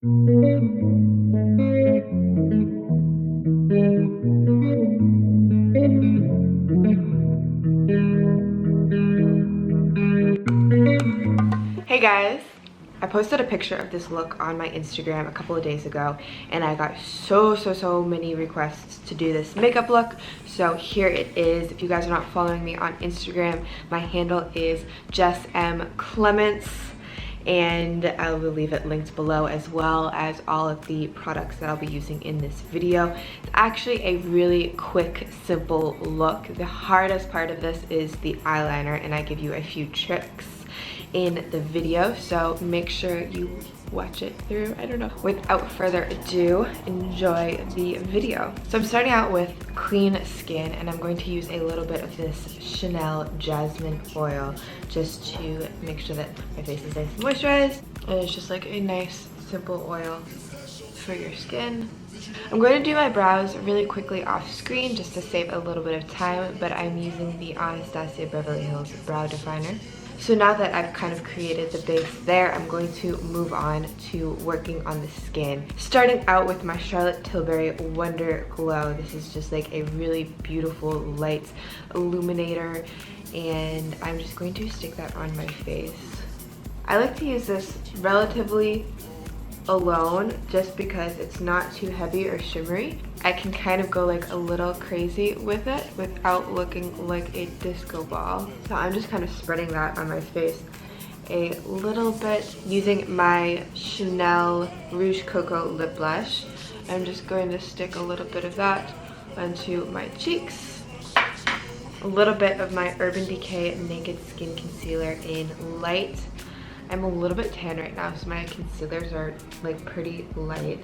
Hey guys! I posted a picture of this look on my Instagram a couple of days ago and I got so many requests to do this makeup look. So here it is. If you guys are not following me on Instagram, my handle is Jess M. Clements, and I will leave it linked below, as well as all of the products that I'll be using in this video. It's actually a really quick, simple look. The hardest part of this is the eyeliner, and I give you a few tricks in the video, so make sure you watch it through. I don't know. Without further ado, enjoy the video. So I'm starting out with clean skin, and I'm going to use a little bit of this Chanel Jasmine oil just to make sure that my face is nice and moisturized. And it's just like a nice, simple oil for your skin. I'm going to do my brows really quickly off screen just to save a little bit of time, but I'm using the Anastasia Beverly Hills Brow Definer. So now that I've kind of created the base there, I'm going to move on to working on the skin. Starting out with my Charlotte Tilbury Wonder Glow. This is just like a really beautiful light illuminator, and I'm just going to stick that on my face. I like to use this relatively alone just because it's not too heavy or shimmery. I can kind of go like a little crazy with it without looking like a disco ball. So I'm just kind of spreading that on my face a little bit using my Chanel Rouge Coco lip blush. I'm just going to stick a little bit of that onto my cheeks. A little bit of my Urban Decay Naked Skin Concealer in light. I'm a little bit tan right now, so my concealers are like pretty light.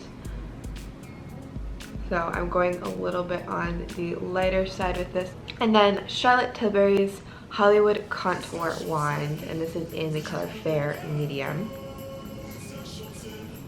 So I'm going a little bit on the lighter side with this. And then Charlotte Tilbury's Hollywood Contour Wand, and this is in the color Fair Medium.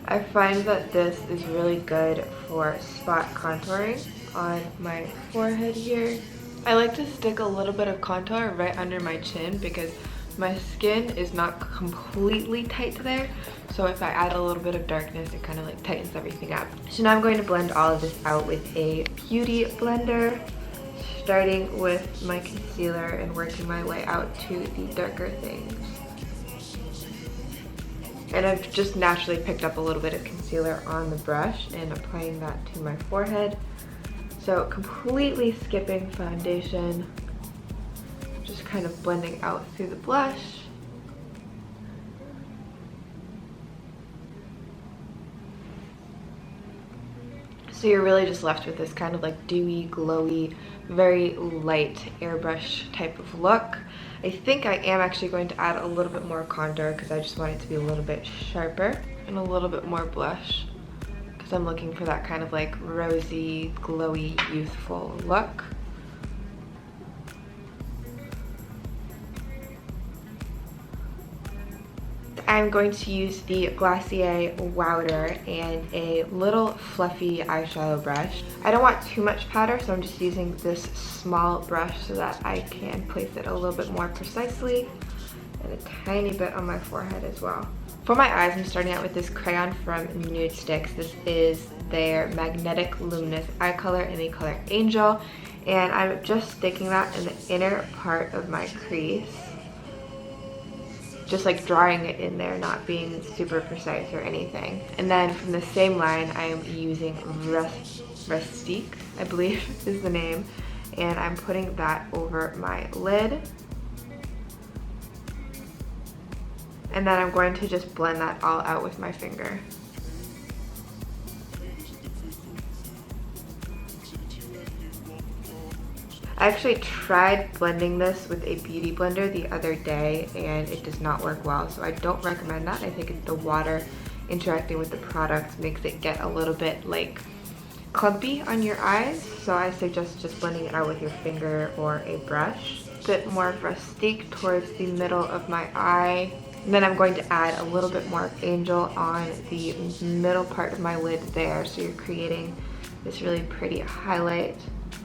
I find that this is really good for spot contouring on my forehead here. I like to stick a little bit of contour right under my chin because my skin is not completely tight there, so if I add a little bit of darkness, it kind of like tightens everything up. So now I'm going to blend all of this out with a beauty blender, starting with my concealer and working my way out to the darker things. And I've just naturally picked up a little bit of concealer on the brush and applying that to my forehead. So completely skipping foundation, just kind of blending out through the blush. So you're really just left with this kind of like dewy, glowy, very light airbrush type of look. I think I am actually going to add a little bit more contour because I just want it to be a little bit sharper, and a little bit more blush because I'm looking for that kind of like rosy, glowy, youthful look. I'm going to use the Glossier Wowder and a little fluffy eyeshadow brush. I don't want too much powder, so I'm just using this small brush so that I can place it a little bit more precisely, and a tiny bit on my forehead as well. For my eyes, I'm starting out with this crayon from Nude Sticks. This is their Magnetic Luminous Eye Color in the color Angel, and I'm just sticking that in the inner part of my crease. Just like drawing it in there, not being super precise or anything. And then from the same line, I am using Rustique, I believe is the name, and I'm putting that over my lid. And then I'm going to just blend that all out with my finger. I actually tried blending this with a beauty blender the other day and it does not work well, so I don't recommend that. I think the water interacting with the product makes it get a little bit like clumpy on your eyes, so I suggest just blending it out with your finger or a brush. A bit more Rustique towards the middle of my eye. And then I'm going to add a little bit more Angel on the middle part of my lid there, so you're creating this really pretty highlight.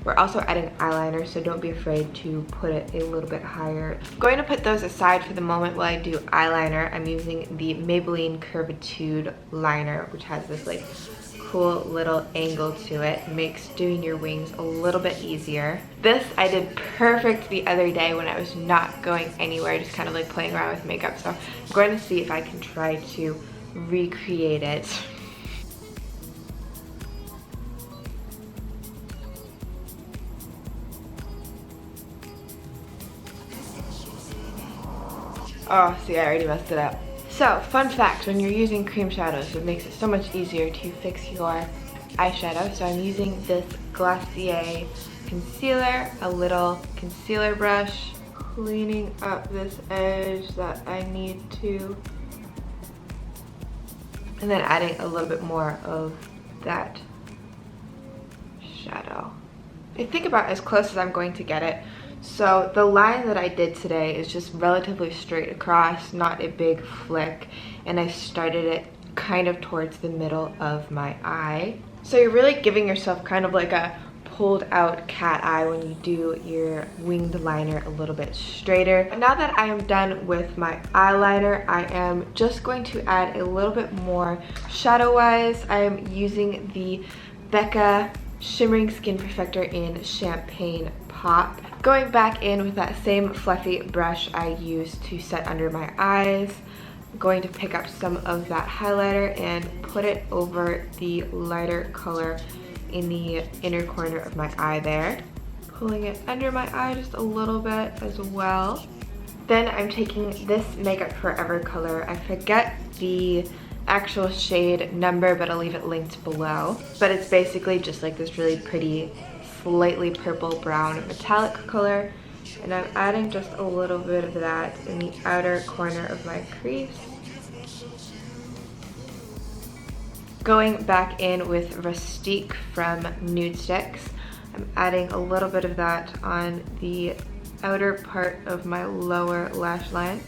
We're also adding eyeliner, so don't be afraid to put it a little bit higher. I'm going to put those aside for the moment while I do eyeliner. I'm using the Maybelline Curvitude liner, which has this like cool little angle to it. Makes doing your wings a little bit easier. This I did perfect the other day when I was not going anywhere, just kind of like playing around with makeup. So I'm going to see if I can try to recreate it. Oh, see, I already messed it up. So, fun fact, when you're using cream shadows, it makes it so much easier to fix your eyeshadow. So I'm using this Glossier concealer, a little concealer brush, cleaning up this edge that I need to, and then adding a little bit more of that shadow. I think about as close as I'm going to get it. So the line that I did today is just relatively straight across, not a big flick, and I started it kind of towards the middle of my eye. So you're really giving yourself kind of like a pulled out cat eye when you do your winged liner a little bit straighter. Now that I am done with my eyeliner, I am just going to add a little bit more shadow wise. I am using the Becca Shimmering Skin Perfector in Champagne Pop. Going back in with that same fluffy brush I used to set under my eyes. I'm going to pick up some of that highlighter and put it over the lighter color in the inner corner of my eye there. Pulling it under my eye just a little bit as well. Then I'm taking this Makeup Forever color. I forget the actual shade number, but I'll leave it linked below. But it's basically just like this really pretty slightly purple brown metallic color, and I'm adding just a little bit of that in the outer corner of my crease. Going back in with Rustique from Nude Sticks, I'm adding a little bit of that on the outer part of my lower lash line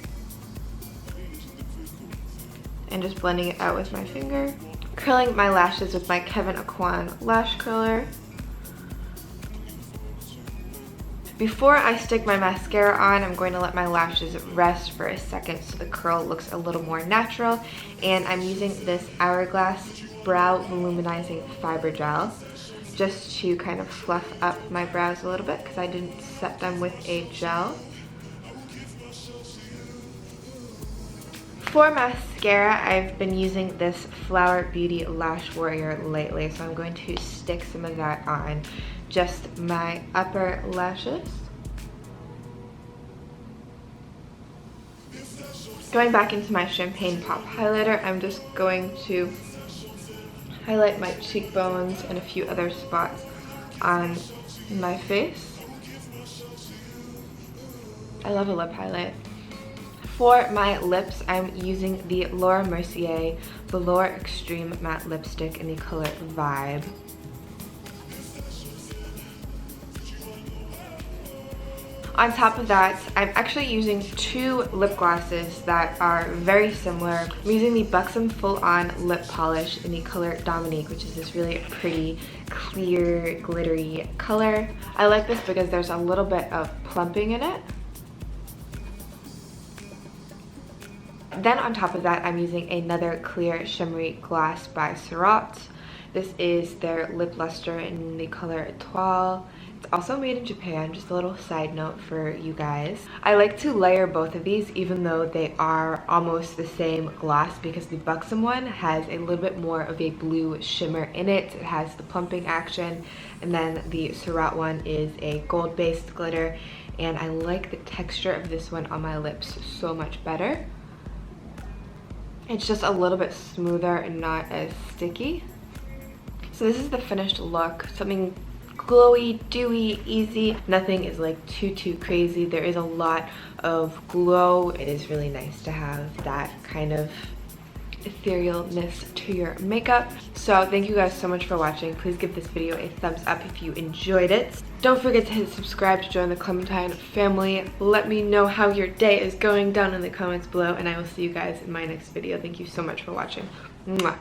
and just blending it out with my finger. Curling my lashes with my Kevyn Aucoin lash curler. Before I stick my mascara on, I'm going to let my lashes rest for a second so the curl looks a little more natural. And I'm using this Hourglass Brow Voluminizing Fiber Gel just to kind of fluff up my brows a little bit because I didn't set them with a gel. For mascara, I've been using this Flower Beauty Lash Warrior lately, so I'm going to stick some of that on just my upper lashes. Going back into my Champagne Pop highlighter, I'm just going to highlight my cheekbones and a few other spots on my face. I love a lip highlight. For my lips, I'm using the Laura Mercier Velour Extreme Matte Lipstick in the color Vibe. On top of that, I'm actually using two lip glosses that are very similar. I'm using the Buxom Full On Lip Polish in the color Dominique, which is this really pretty, clear, glittery color. I like this because there's a little bit of plumping in it. Then on top of that, I'm using another clear shimmery gloss by Surratt. This is their lip luster in the color Etoile. It's also made in Japan, just a little side note for you guys. I like to layer both of these even though they are almost the same gloss because the Buxom one has a little bit more of a blue shimmer in it. It has the plumping action, and then the Surratt one is a gold-based glitter, and I like the texture of this one on my lips so much better. It's just a little bit smoother and not as sticky. So this is the finished look. Something glowy, dewy, easy. Nothing is like too crazy. There is a lot of glow. It is really nice to have that kind of etherealness to your makeup. So thank you guys so much for watching. Please give this video a thumbs up if you enjoyed it. Don't forget to hit subscribe to join the Clementine family. Let me know how your day is going down in the comments below, and I will see you guys in my next video. Thank you so much for watching. Mwah.